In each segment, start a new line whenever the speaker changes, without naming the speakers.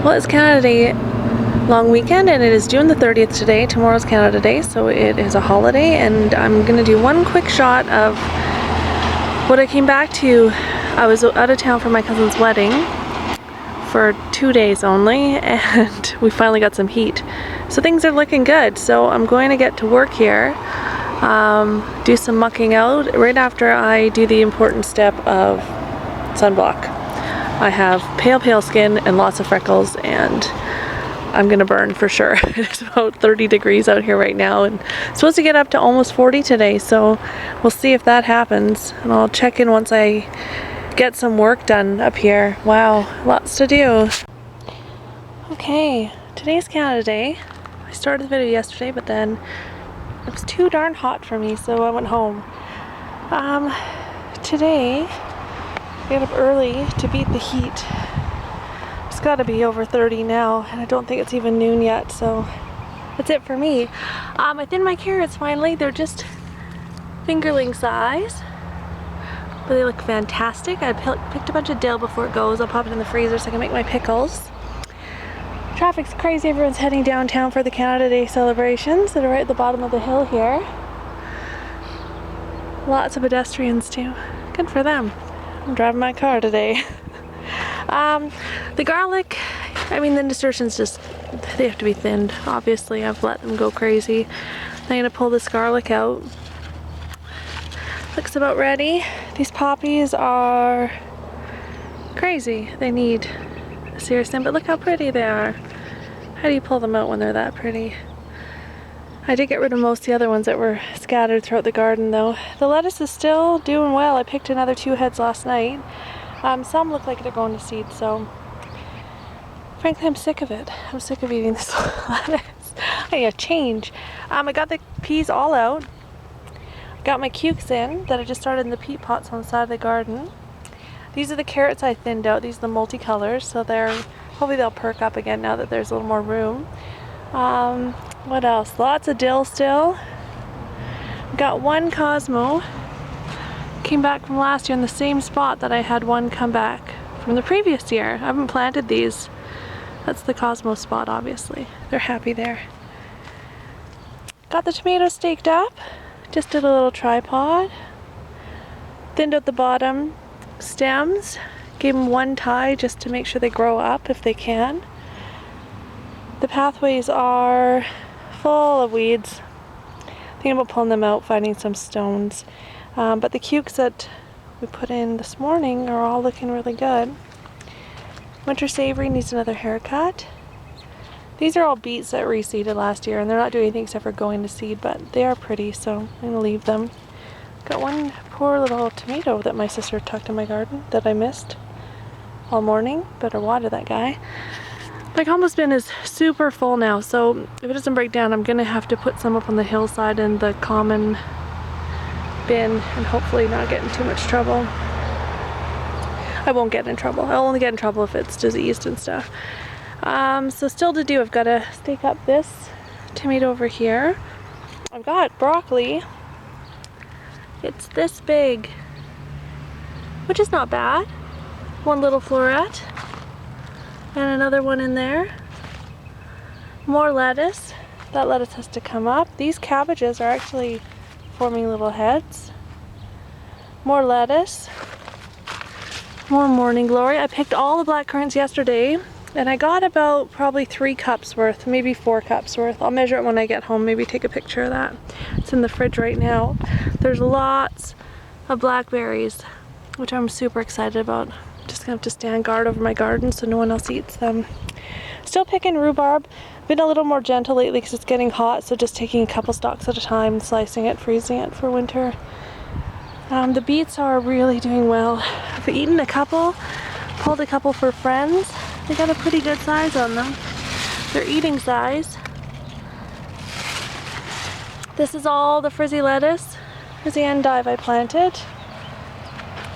Well, it's Canada Day long weekend and it is June the 30th today. Tomorrow's Canada Day, so it is a holiday, and I'm gonna do one quick shot of what I came back to. I was out of town for my cousin's wedding for 2 days only, and we finally got some heat. So things are looking good. So I'm going to get to work here, do some mucking out right after I do the important step of sunblock. I have pale skin and lots of freckles, and I'm gonna burn for sure. It's about 30 degrees out here right now, and it's supposed to get up to almost 40 today, so we'll see if that happens, and I'll check in once I get some work done up here. Wow, lots to do. Okay, today's Canada Day. I started the video yesterday, but then it was too darn hot for me, so I went home. Today I got up early to beat the heat. It's got to be over 30 now, and I don't think it's even noon yet, so that's it for me. I thinned my carrots finally. They're just fingerling size, but they look fantastic. I picked a bunch of dill before it goes. I'll pop it in the freezer so I can make my pickles. Traffic's crazy. Everyone's heading downtown for the Canada Day celebrations that are right at the bottom of the hill here. Lots of pedestrians too. Good for them. I'm driving my car today. The garlic, I mean, the nasturtiums just, they have to be thinned. Obviously, I've let them go crazy. I'm gonna pull this garlic out. Looks about ready. These poppies are crazy. They need a serious thin, but look how pretty they are. How do you pull them out when they're that pretty? I did get rid of most of the other ones that were scattered throughout the garden though. The lettuce is still doing well. I picked another 2 heads last night. Some look like they're going to seed, so frankly I'm sick of it. I'm sick of eating this lettuce. I need a change. I got the peas all out. Got my cukes in that I just started in the peat pots on the side of the garden. These are the carrots I thinned out. These are the multicolors, so hopefully they'll perk up again now that there's a little more room. What else? Lots of dill still. Got one Cosmo. Came back from last year in the same spot that I had one come back from the previous year. I haven't planted these. That's the Cosmo spot, obviously. They're happy there. Got the tomatoes staked up. Just did a little tripod. Thinned out the bottom stems. Gave them one tie just to make sure they grow up if they can. The pathways are full of weeds. Thinking about pulling them out, finding some stones. But the cukes that we put in this morning are all looking really good. Winter Savory needs another haircut. These are all beets that reseeded last year, and they're not doing anything except for going to seed, but they are pretty, so I'm going to leave them. Got one poor little tomato that my sister tucked in my garden that I missed all morning. Better water that guy. My compost bin is super full now, so if it doesn't break down, I'm gonna have to put some up on the hillside in the common bin and hopefully not get in too much trouble. I won't get in trouble. I'll only get in trouble if it's diseased and stuff. So still to do, I've got to stake up this tomato over here. I've got broccoli. It's this big, which is not bad. One little floret. And another one in there. More lettuce. That lettuce has to come up. These cabbages are actually forming little heads. More lettuce. More morning glory. I picked all the black currants yesterday, and I got about probably 3 cups worth, maybe 4 cups worth. I'll measure it when I get home, maybe take a picture of that. It's in the fridge right now. There's lots of blackberries, which I'm super excited about. Just gonna have to stand guard over my garden so no one else eats them. Still picking rhubarb. Been a little more gentle lately because it's getting hot, so just taking a couple stalks at a time, slicing it, freezing it for winter. The beets are really doing well. I've eaten a couple, pulled a couple for friends. They got a pretty good size on them. They're eating size. This is all the frizzy lettuce, frizzy endive I planted.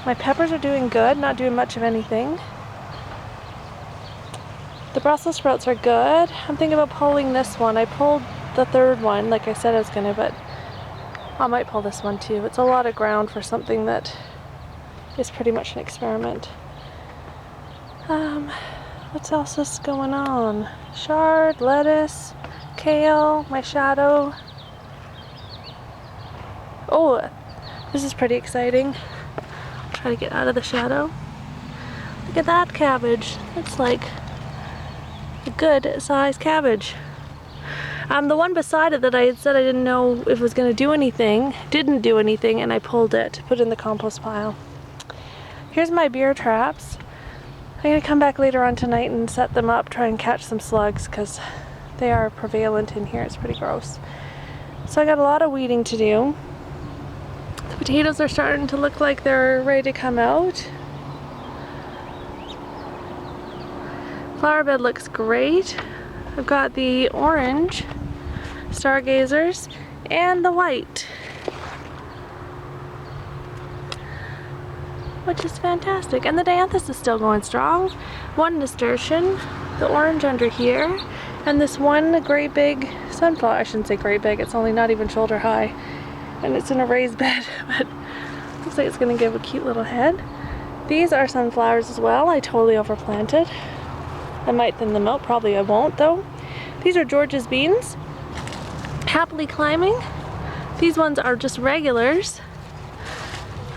My peppers are doing good, not doing much of anything. The Brussels sprouts are good. I'm thinking about pulling this one. I pulled the 3rd one like I said I was gonna, but I might pull this one too. It's a lot of ground for something that is pretty much an experiment. What else is going on? Chard, lettuce, kale, my shadow. Oh, this is pretty exciting. I'll try to get out of the shadow. Look at that cabbage. It's like a good sized cabbage. The one beside it that I had said I didn't know if it was going to do anything, didn't do anything, and I pulled it, put it in the compost pile. Here's my beer traps. I'm going to come back later on tonight and set them up, try and catch some slugs, because they are prevalent in here. It's pretty gross. So I got a lot of weeding to do. The potatoes are starting to look like they're ready to come out. Flower bed looks great. I've got the orange stargazers and the white, which is fantastic. And the dianthus is still going strong. One nasturtium, the orange under here, and this one great big sunflower. I shouldn't say great big, it's only not even shoulder high. And it's in a raised bed, but looks like it's gonna give a cute little head. These are sunflowers as well. I totally overplanted. I might thin them out, probably I won't though. These are George's beans, happily climbing. These ones are just regulars.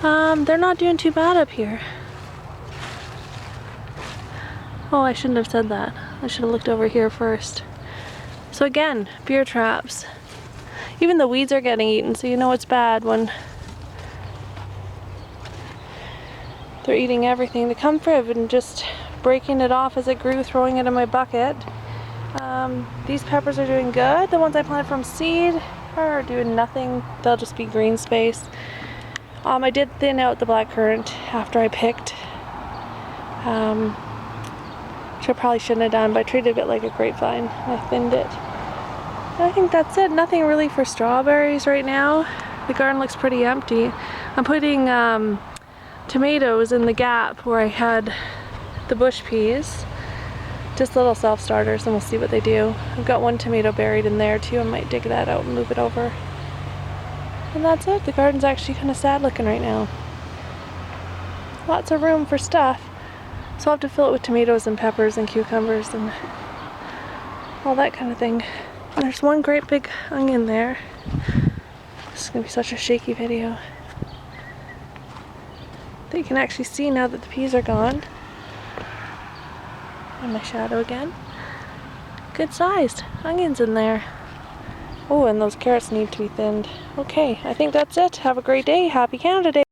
They're not doing too bad up here. Oh, I shouldn't have said that. I should have looked over here first. So again, beer traps. Even the weeds are getting eaten, so you know it's bad when they're eating everything. The comfrey and just breaking it off as it grew, throwing it in my bucket. These peppers are doing good. The ones I planted from seed are doing nothing. They'll just be green space. I did thin out the blackcurrant after I picked, which I probably shouldn't have done, but I treated it like a grapevine. I thinned it. And I think that's it. Nothing really for strawberries right now. The garden looks pretty empty. I'm putting tomatoes in the gap where I had the bush peas. Just little self-starters, and we'll see what they do. I've got one tomato buried in there too. I might dig that out and move it over. And that's it. The garden's actually kind of sad looking right now. Lots of room for stuff. So I'll have to fill it with tomatoes and peppers and cucumbers and all that kind of thing. And there's one great big onion there. This is going to be such a shaky video that you can actually see now that the peas are gone. And my shadow again. Good sized onions in there. Oh, and those carrots need to be thinned. Okay, I think that's it. Have a great day. Happy Canada Day.